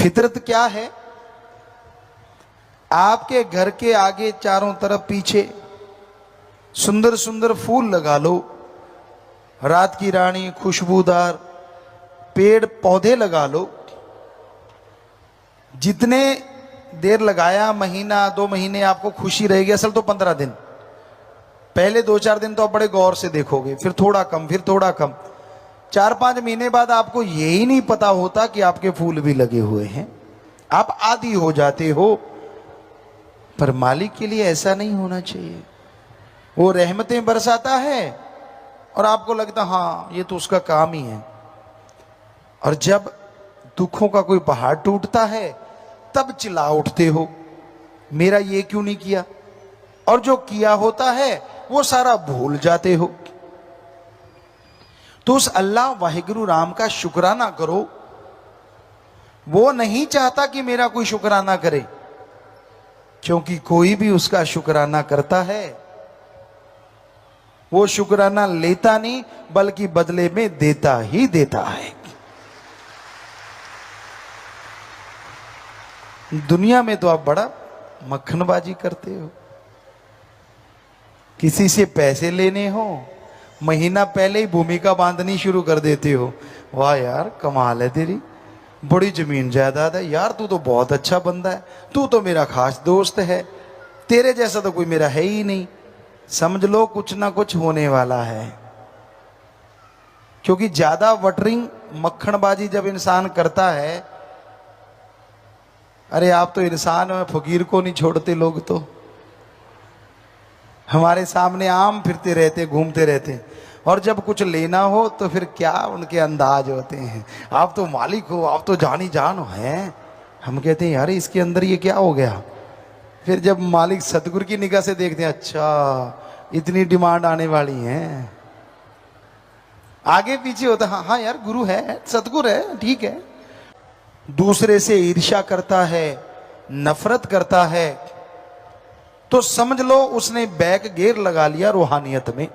फितरत क्या है? आपके घर के आगे चारों तरफ पीछे सुंदर सुंदर फूल लगा लो, रात की रानी, खुशबूदार पेड़ पौधे लगा लो। जितने देर लगाया, महीना 2 महीने, आपको खुशी रहेगी। असल तो 15 दिन, पहले 2-4 दिन तो आप बड़े गौर से देखोगे, फिर थोड़ा कम, फिर थोड़ा कम। 4-5 महीने बाद आपको यही नहीं पता होता कि आपके फूल भी लगे हुए हैं। आप आदी हो जाते हो। पर मालिक के लिए ऐसा नहीं होना चाहिए। वो रहमतें बरसाता है और आपको लगता हाँ ये तो उसका काम ही है। और जब दुखों का कोई पहाड़ टूटता है तब चिल्ला उठते हो, मेरा ये क्यों नहीं किया। और जो किया होता है वो सारा भूल जाते हो। तो उस अल्लाह वाहिगुरु राम का शुक्राना करो। वो नहीं चाहता कि मेरा कोई शुक्राना करे, क्योंकि कोई भी उसका शुक्राना करता है वो शुक्राना लेता नहीं बल्कि बदले में देता ही देता है। दुनिया में तो आप बड़ा मक्खनबाजी करते हो। किसी से पैसे लेने हो, महीना पहले ही भूमिका बांधनी शुरू कर देते हो। वाह यार कमाल है तेरी, बड़ी जमीन जायदाद है यार, तू तो बहुत अच्छा बंदा है, तू तो मेरा खास दोस्त है, तेरे जैसा तो कोई मेरा है ही नहीं। समझ लो कुछ ना कुछ होने वाला है। क्योंकि ज्यादा वटरिंग, मक्खनबाजी जब इंसान करता है, अरे आप तो इंसान हो, फकीर को नहीं छोड़ते लोग। तो हमारे सामने आम फिरते रहते, घूमते रहते, और जब कुछ लेना हो तो फिर क्या उनके अंदाज होते हैं। आप तो मालिक हो, आप तो जानी जान हो हैं। हम कहते हैं यार इसके अंदर ये क्या हो गया। फिर जब मालिक सतगुरु की निगाह से देखते हैं, अच्छा इतनी डिमांड आने वाली है, आगे पीछे होता हाँ हाँ यार गुरु है, सतगुरु है, ठीक है। दूसरे से ईर्ष्या करता है, नफरत करता है, तो समझ लो उसने बैक गेयर लगा लिया रूहानियत में।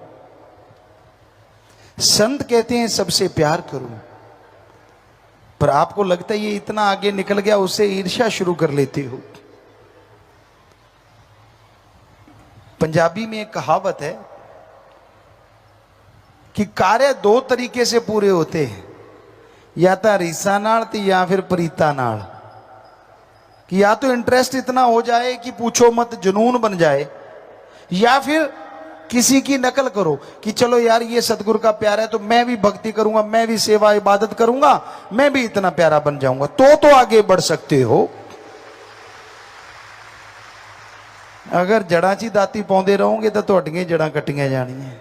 संत कहते हैं सबसे प्यार करूं, पर आपको लगता है ये इतना आगे निकल गया, उससे ईर्ष्या शुरू कर लेते हो। पंजाबी में एक कहावत है कि कार्य 2 तरीके से पूरे होते हैं, या तो रीसा नाल या फिर प्रीता नाल। कि या तो इंटरेस्ट इतना हो जाए कि पूछो मत, जुनून बन जाए, या फिर किसी की नकल करो कि चलो यार ये सतगुरु का प्यार है तो मैं भी भक्ति करूंगा, मैं भी सेवा इबादत करूंगा, मैं भी इतना प्यारा बन जाऊंगा। तो आगे बढ़ सकते हो। अगर जड़ा ची दाती पाउंदे रहोगे तो तुहाडियां जड़ा कट्टियां जानियां।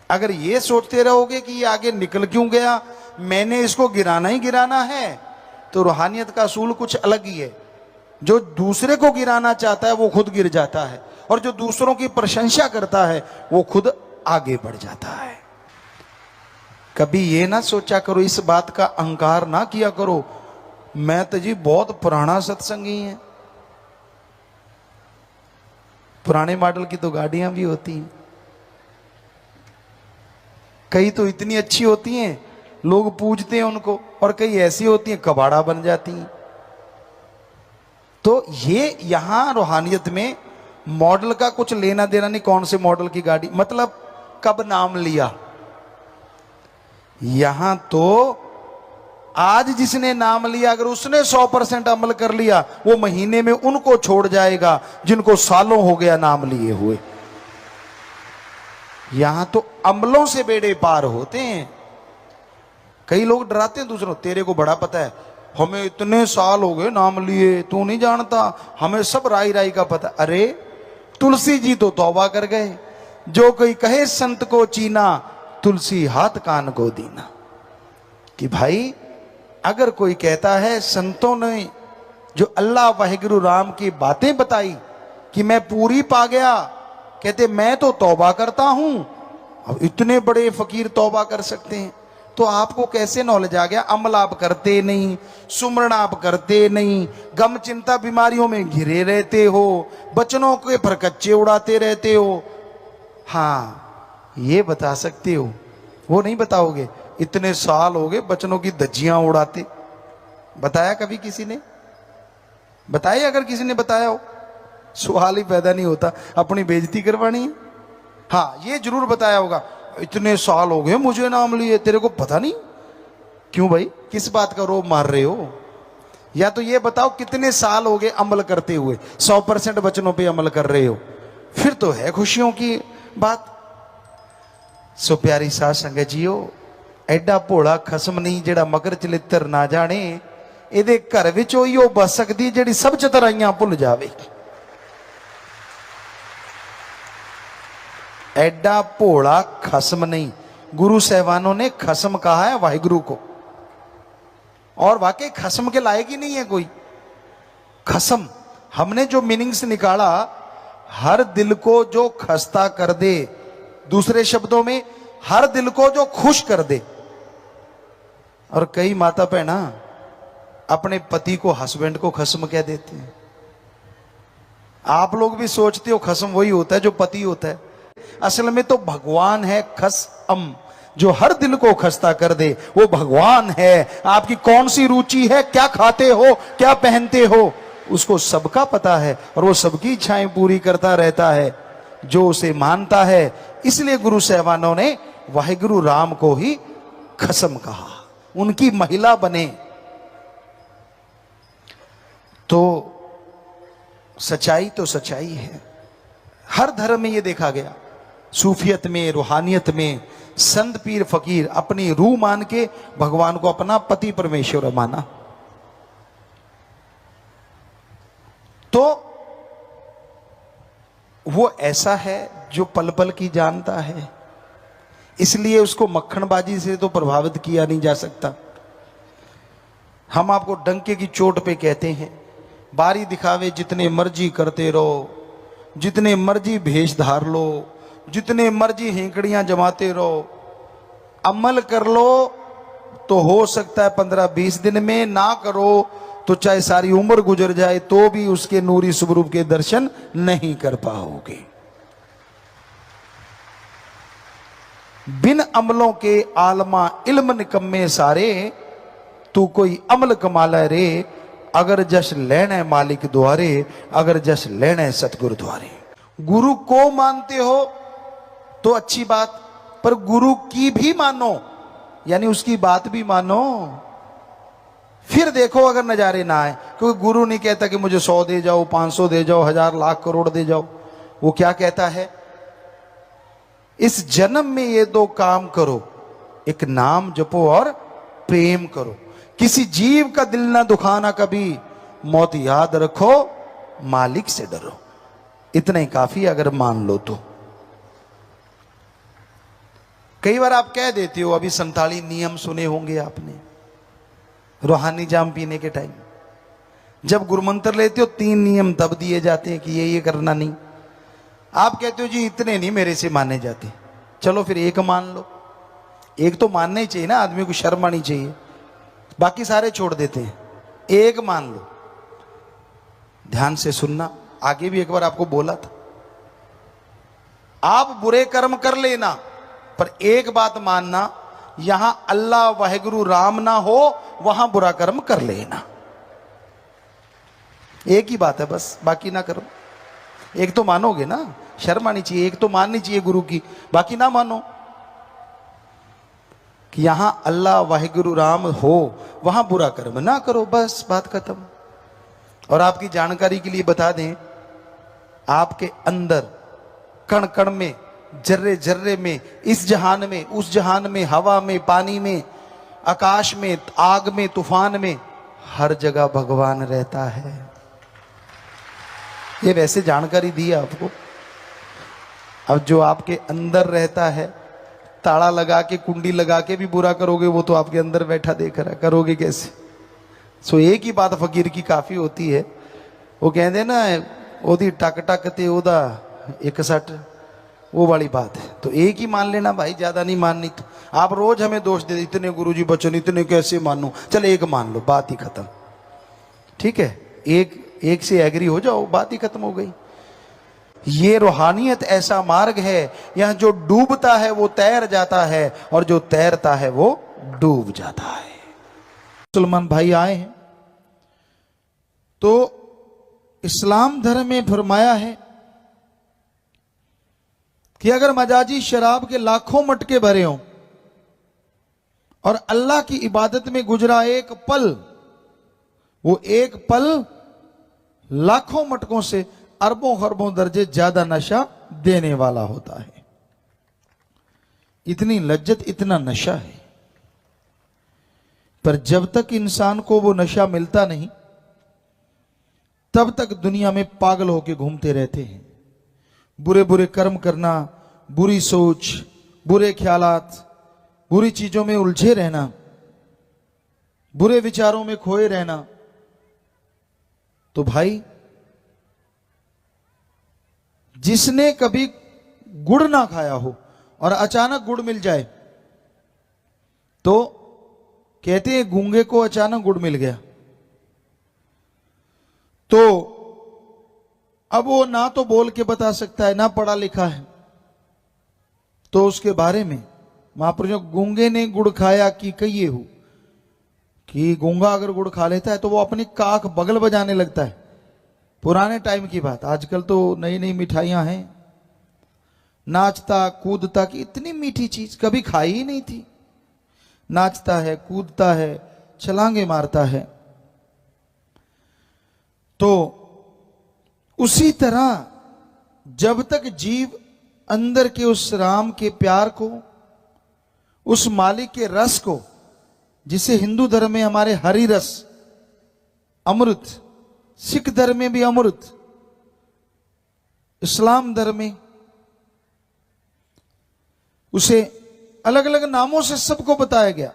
अगर ये सोचते रहोगे कि ये आगे निकल क्यों गया, मैंने इसको गिराना ही गिराना है, तो रूहानियत का असूल कुछ अलग ही है। जो दूसरे को गिराना चाहता है वो खुद गिर जाता है, और जो दूसरों की प्रशंसा करता है वो खुद आगे बढ़ जाता है। कभी ये ना सोचा करो, इस बात का अहंकार ना किया करो, मैं तो जी बहुत पुराना सत्संगी है। पुराने मॉडल की तो गाड़ियां भी होती हैं, कई तो इतनी अच्छी होती हैं लोग पूजते हैं उनको, और कई ऐसी होती हैं कबाड़ा बन जाती हैं। तो ये यहां रूहानियत में मॉडल का कुछ लेना देना नहीं, कौन से मॉडल की गाड़ी, मतलब कब नाम लिया। यहां तो आज जिसने नाम लिया, अगर उसने 100% अमल कर लिया, वो महीने में उनको छोड़ जाएगा जिनको सालों हो गया नाम लिए हुए। यहां तो अमलों से बेड़े पार होते हैं। कई लोग डराते हैं दूसरों, तेरे को बड़ा पता है, हमें इतने साल हो गए नाम लिए, तू नहीं जानता, हमें सब राई राई का पता। अरे तुलसी जी तो तौबा कर गए, जो कोई कहे संत को चीना, तुलसी हाथ कान को दीना। कि भाई अगर कोई कहता है संतों ने जो अल्लाह वाहिगुरु राम की बातें बताई कि मैं पूरी पा गया, कहते मैं तो तौबा करता हूं, अब इतने बड़े फकीर तौबा कर सकते हैं, तो आपको कैसे नॉलेज आ गया। अमल आप करते नहीं, सुमरण आप करते नहीं, गम चिंता बीमारियों में घिरे रहते हो, बचनों के फरकच्चे उड़ाते रहते हो। हाँ ये बता सकते हो, वो नहीं बताओगे इतने साल हो गए बचनों की धज्जियां उड़ाते। बताया कभी किसी ने? बताया? अगर किसी ने बताया हो, सवाल ही पैदा नहीं होता, अपनी बेइज्जती करवानी है। हाँ ये जरूर बताया होगा, इतने साल हो गए मुझे नाम लिए, तेरे को पता नहीं? क्यों भाई, किस बात का रोब मार रहे हो? या तो ये बताओ कितने साल हो गए अमल करते हुए, 100% वचनों पे अमल कर रहे हो, फिर तो है खुशियों की बात। सो प्यारी साध संगत जीओ, एडा भोला खसम नहीं जेड़ा मकर चलित्र ना जाने, ਇਹਦੇ घर विच ਉਹੀ ਉਹ बस सकती ਜਿਹੜੀ सब चतुराइयां भुल जावे। एडा भोला खसम नहीं, गुरु साहबानों ने खसम कहा है वाहिगुरु को, और वाकई खसम के लायक ही नहीं है कोई। खसम हमने जो मीनिंग्स निकाला, हर दिल को जो खस्ता कर दे, दूसरे शब्दों में हर दिल को जो खुश कर दे। और कई माता बहना अपने पति को, हस्बैंड को खसम कह देते हैं। आप लोग भी सोचते हो खसम वही होता है जो पति होता है, असल में तो भगवान है खसम, जो हर दिल को खस्ता कर दे, वो भगवान है। आपकी कौन सी रुचि है, क्या खाते हो, क्या पहनते हो, उसको सबका पता है, और वो सबकी इच्छाएं पूरी करता रहता है जो उसे मानता है। इसलिए गुरु साहबानों ने वाहिगुरु राम को ही खसम कहा, उनकी महिला बने। तो सच्चाई तो सच्चाई है, हर धर्म में ये देखा गया, सूफियत में, रूहानियत में, संत पीर फकीर अपनी रूह मान के भगवान को अपना पति परमेश्वर माना। तो वो ऐसा है जो पल पल की जानता है, इसलिए उसको मक्खनबाजी से तो प्रभावित किया नहीं जा सकता। हम आपको डंके की चोट पे कहते हैं, बारी दिखावे जितने मर्जी करते रहो, जितने मर्जी भेष धार लो, जितने मर्जी हेंकड़ियां जमाते रहो, अमल कर लो तो हो सकता है 15-20 दिन में, ना करो तो चाहे सारी उम्र गुजर जाए तो भी उसके नूरी स्वरूप के दर्शन नहीं कर पाओगे। बिन अमलों के आलमा इल्म निकम्मे सारे, तू कोई अमल कमाला रे, अगर जश लेने मालिक द्वारे, अगर जश लेने सतगुरु द्वारे। गुरु को मानते हो तो अच्छी बात, पर गुरु की भी मानो, यानी उसकी बात भी मानो, फिर देखो अगर नजारे ना आए। क्योंकि गुरु नहीं कहता कि मुझे 100 दे जाओ, 500 दे जाओ, 1000 लाख करोड़ दे जाओ। वो क्या कहता है, इस जन्म में ये 2 काम करो, एक नाम जपो और प्रेम करो, किसी जीव का दिल ना दुखाना कभी, मौत याद रखो, मालिक से डरो। इतना ही काफी अगर मान लो तो। कई बार आप कह देते हो, अभी 47 नियम सुने होंगे आपने रूहानी जाम पीने के टाइम, जब गुरुमंत्र लेते हो 3 नियम तब दिए जाते हैं कि ये करना नहीं। आप कहते हो जी इतने नहीं मेरे से माने जाते, चलो फिर एक मान लो। एक तो मानना ही चाहिए ना, आदमी को शर्म आनी चाहिए, बाकी सारे छोड़ देते हैं, एक मान लो। ध्यान से सुनना, आगे भी एक बार आपको बोला था, आप बुरे कर्म कर लेना, पर एक बात मानना, यहां अल्लाह वाहिगुरु राम ना हो, वहां बुरा कर्म कर लेना। एक ही बात है बस, बाकी ना करो। एक तो मानोगे ना, शर्म आनी चाहिए, एक तो माननी चाहिए गुरु की, बाकी ना मानो। कि यहां अल्लाह वाहिगुरु राम हो, वहां बुरा कर्म ना करो, बस बात खत्म। और आपकी जानकारी के लिए बता दें, आपके अंदर कण कण में, जर्रे जर्रे में, इस जहान में, उस जहान में, हवा में, पानी में, आकाश में, आग में, तूफान में, हर जगह भगवान रहता है। ये वैसे जानकारी दी है आपको। अब जो आपके अंदर रहता है, ताला लगा के, कुंडी लगा के भी बुरा करोगे, वो तो आपके अंदर बैठा देख रहा है, करोगे कैसे? सो एक ही बात फकीर की काफी होती है। वो कहते ना, ओदी टक टक ते ओदा 61, वो वाली बात है। तो एक ही मान लेना भाई, ज्यादा नहीं माननी। तो आप रोज हमें दोष दे, इतने गुरुजी बचन, इतने कैसे मानूं? चल एक मान लो, बात ही खत्म। ठीक है, एक से एग्री हो जाओ, बात ही खत्म हो गई। ये रूहानियत ऐसा मार्ग है, यहां जो डूबता है वो तैर जाता है, और जो तैरता है वो डूब जाता है। मुसलमान भाई आए हैं, तो इस्लाम धर्म में फरमाया है कि अगर मजाजी शराब के लाखों मटके भरे हों और अल्लाह की इबादत में गुजरा एक पल, वो एक पल लाखों मटकों से अरबों खरबों दर्जे ज्यादा नशा देने वाला होता है। इतनी लज्जत, इतना नशा है। पर जब तक इंसान को वो नशा मिलता नहीं, तब तक दुनिया में पागल होकर घूमते रहते हैं। बुरे बुरे कर्म करना, बुरी सोच, बुरे ख्यालात, बुरी चीजों में उलझे रहना, बुरे विचारों में खोए रहना। तो भाई, जिसने कभी गुड़ ना खाया हो और अचानक गुड़ मिल जाए तो कहते हैं गूंगे को अचानक गुड़ मिल गया। तो अब वो ना तो बोल के बता सकता है, ना पढ़ा लिखा है, तो उसके बारे में महापुरुषों, गूंगे ने गुड़ खाया कि कहिए हो कि गूंगा अगर गुड़ खा लेता है तो वो अपनी काख बगल बजाने लगता है। पुराने टाइम की बात, आजकल तो नई नई मिठाइयां हैं। नाचता कूदता की इतनी मीठी चीज कभी खाई ही नहीं थी। नाचता है, कूदता है, छलांगे मारता है। तो उसी तरह जब तक जीव अंदर के उस राम के प्यार को, उस मालिक के रस को, जिसे हिंदू धर्म में हमारे हरि रस, अमृत, सिख धर्म में भी अमृत, इस्लाम धर्म में उसे अलग अलग नामों से सबको बताया गया।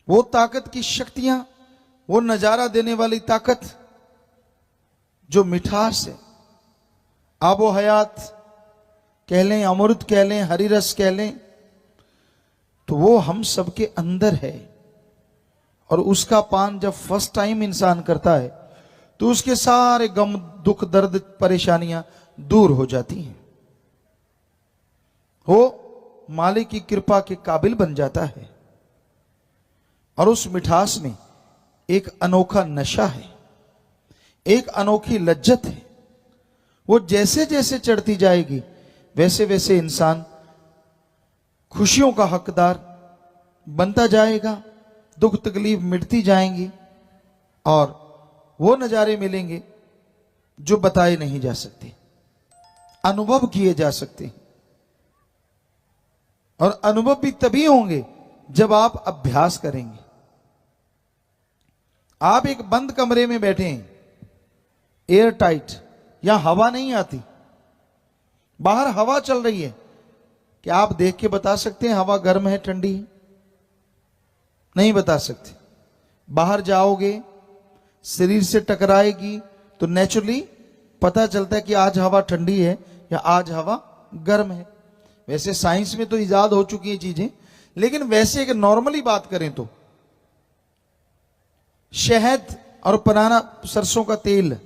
वो ताकत की शक्तियां, वो नजारा देने वाली ताकत जो मिठास है, आबो हयात कह लें, अमृत कह लें, हरि रस कह लें, तो वो हम सबके अंदर है। और उसका पान जब फर्स्ट टाइम इंसान करता है तो उसके सारे गम, दुख, दर्द, परेशानियां दूर हो जाती हैं। वो मालिक की कृपा के काबिल बन जाता है। और उस मिठास में एक अनोखा नशा है, एक अनोखी लज्जत है। वो जैसे जैसे चढ़ती जाएगी वैसे वैसे इंसान खुशियों का हकदार बनता जाएगा, दुख तकलीफ मिटती जाएंगी और वो नजारे मिलेंगे जो बताए नहीं जा सकते, अनुभव किए जा सकते हैं। और अनुभव भी तभी होंगे जब आप अभ्यास करेंगे। आप एक बंद कमरे में बैठे हैं, एयर टाइट, यहां हवा नहीं आती, बाहर हवा चल रही है, क्या आप देख के बता सकते हैं हवा गर्म है ठंडी है? नहीं बता सकते। बाहर जाओगे, शरीर से टकराएगी तो नेचुरली पता चलता है कि आज हवा ठंडी है या आज हवा गर्म है। वैसे साइंस में तो इजाद हो चुकी है चीजें, लेकिन वैसे एक नॉर्मली बात करें तो शहद और पुराना सरसों का तेल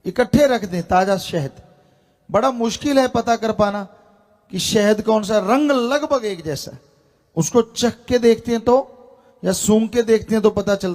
इकट्ठे रख दें, ताजा शहद, बड़ा मुश्किल है पता कर पाना कि शहद कौन सा, रंग लगभग एक जैसा। उसको चख के देखते हैं तो, या सूंघ के देखते हैं तो पता चलता